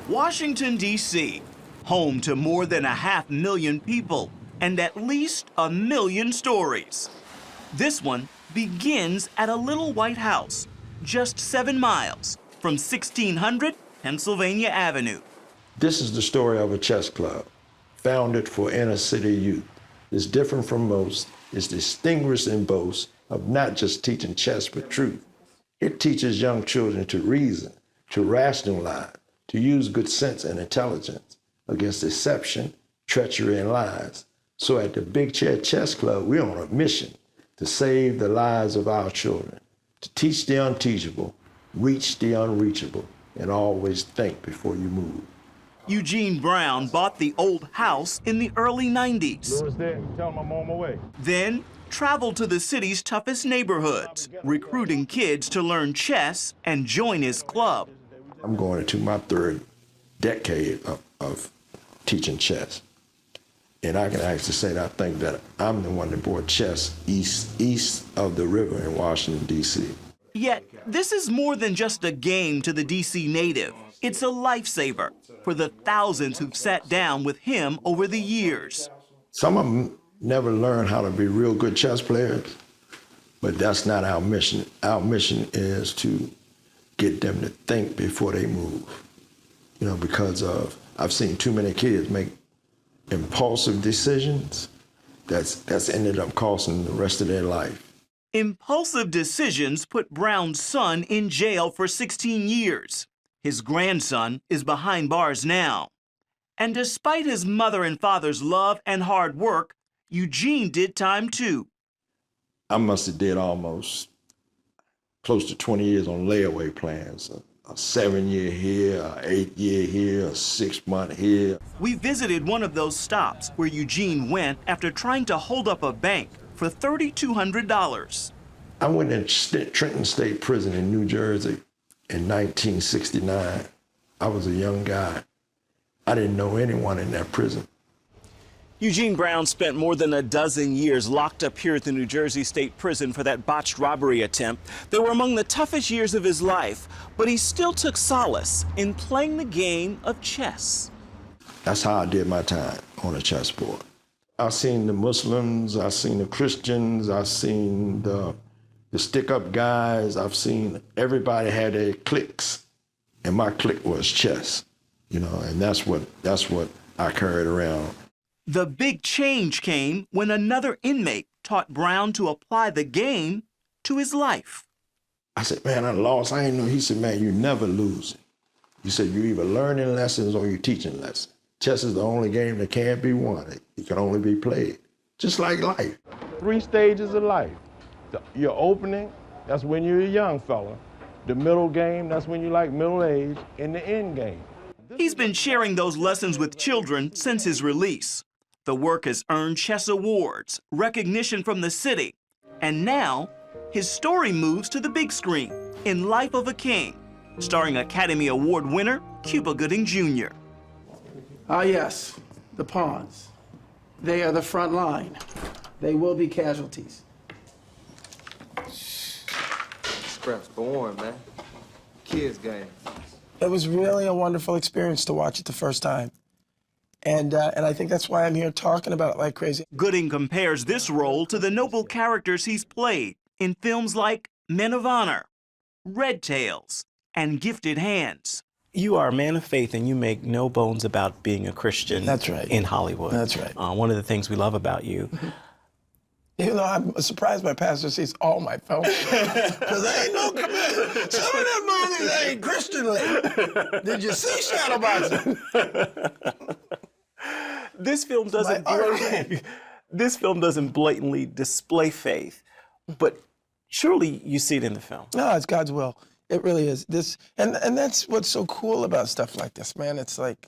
Washington, D.C., home to more than 500,000 people and at least 1 million stories. This one begins at a little white house, just 7 miles from 1600 Pennsylvania Avenue. This is the story of a chess club, founded for inner city youth. It's different from most. It's distinguished and boasts of not just teaching chess, but truth. It teaches young children to reason, to rationalize, to use good sense and intelligence against deception, treachery, and lies. So at the Big Chair Chess Club, we're on a mission to save the lives of our children, to teach the unteachable, reach the unreachable, and always think before you move. Eugene Brown bought the old house in the early 90s. Lewis there, tell him I'm on my way. Then traveled to the city's toughest neighborhoods, recruiting kids to learn chess and join his club. I'm going into my 3rd decade of teaching chess. And I can actually say that I think that I'm the one that brought chess east of the river in Washington, D.C. Yet, this is more than just a game to the D.C. native. It's a lifesaver for the thousands who've sat down with him over the years. Some of them never learn how to be real good chess players, but that's not our mission. Our mission is to get them to think before they move. You know, because I've seen too many kids make impulsive decisions that's ended up costing the rest of their life. Impulsive decisions put Brown's son in jail for 16 years. His grandson is behind bars now. And despite his mother and father's love and hard work, Eugene did time too. I must have did almost close to 20 years on layaway plans. A 7-year here, a 8-year here, a 6-month here. We visited one of those stops where Eugene went after trying to hold up a bank for $3,200. I went in Trenton State Prison in New Jersey in 1969. I was a young guy. I didn't know anyone in that prison. Eugene Brown spent more than a dozen years locked up here at the New Jersey State Prison for that botched robbery attempt. They were among the toughest years of his life, but he still took solace in playing the game of chess. That's how I did my time on a chessboard. I've seen the Muslims, I've seen the Christians, I've seen the stick-up guys, I've seen everybody had their cliques, and my clique was chess, you know, and that's what I carried around. The big change came when another inmate taught Brown to apply the game to his life. I said, man, I lost. I didn't know. He said, man, you never lose. He said, you're either learning lessons or you're teaching lessons. Chess is the only game that can't be won. It can only be played, just like life. 3 stages of life. Your opening, that's when you're a young fella. The middle game, that's when you're like middle age. And the end game. He's been sharing those lessons with children since his release. The work has earned chess awards, recognition from the city, and now his story moves to the big screen in Life of a King, starring Academy Award winner Cuban Gooding Jr. Ah, yes, the pawns. They are the front line. They will be casualties. Scraps boring, man. Kids game. It was really a wonderful experience to watch it the first time. And I think that's why I'm here talking about it like crazy. Gooding compares this role to the noble characters he's played in films like Men of Honor, Red Tails, and Gifted Hands. You are a man of faith, and you make no bones about being a Christian. That's right. In Hollywood. That's right. One of the things we love about you. You know, I'm surprised my pastor sees all my films. Because I ain't no commitment. Some of them movies ain't Christianly. Did you see Shadowboxing? This film doesn't blatantly display faith, but surely you see it in the film. No, it's God's will. It really is. And that's what's so cool about stuff like this, man. It's like,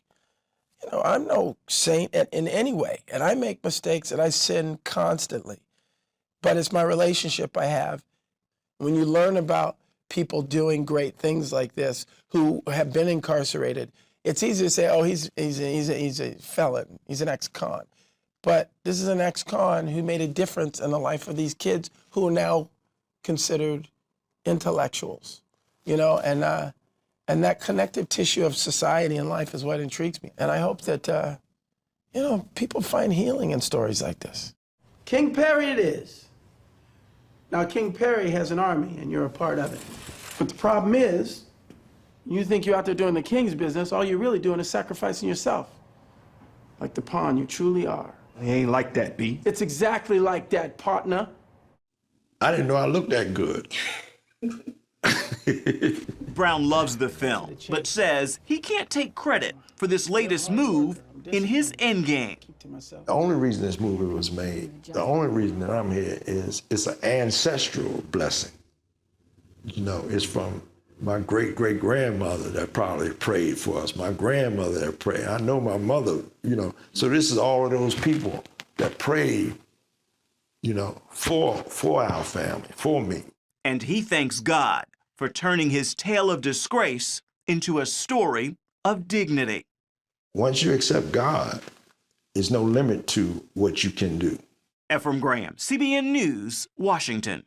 you know, I'm no saint in any way, and I make mistakes and I sin constantly. But it's my relationship I have. When you learn about people doing great things like this who have been incarcerated, it's easy to say, oh, he's a felon, he's an ex-con. But this is an ex-con who made a difference in the life of these kids who are now considered intellectuals, you know, and And that connective tissue of society and life is what intrigues me. And I hope that, you know, people find healing in stories like this. King Perry it is. Now, King Perry has an army, and you're a part of it. But the problem is, you think you're out there doing the king's business, all you're really doing is sacrificing yourself. Like the pawn you truly are. It ain't like that, B. It's exactly like that, partner. I didn't know I looked that good. Brown loves the film, but says he can't take credit for this latest move in his endgame. The only reason this movie was made, the only reason that I'm here is it's an ancestral blessing. You know, it's from my great-great-grandmother that probably prayed for us, my grandmother that prayed. I know my mother, you know. So this is all of those people that prayed, you know, for our family, for me. And he thanks God for turning his tale of disgrace into a story of dignity. Once you accept God, there's no limit to what you can do. Ephraim Graham, CBN News, Washington.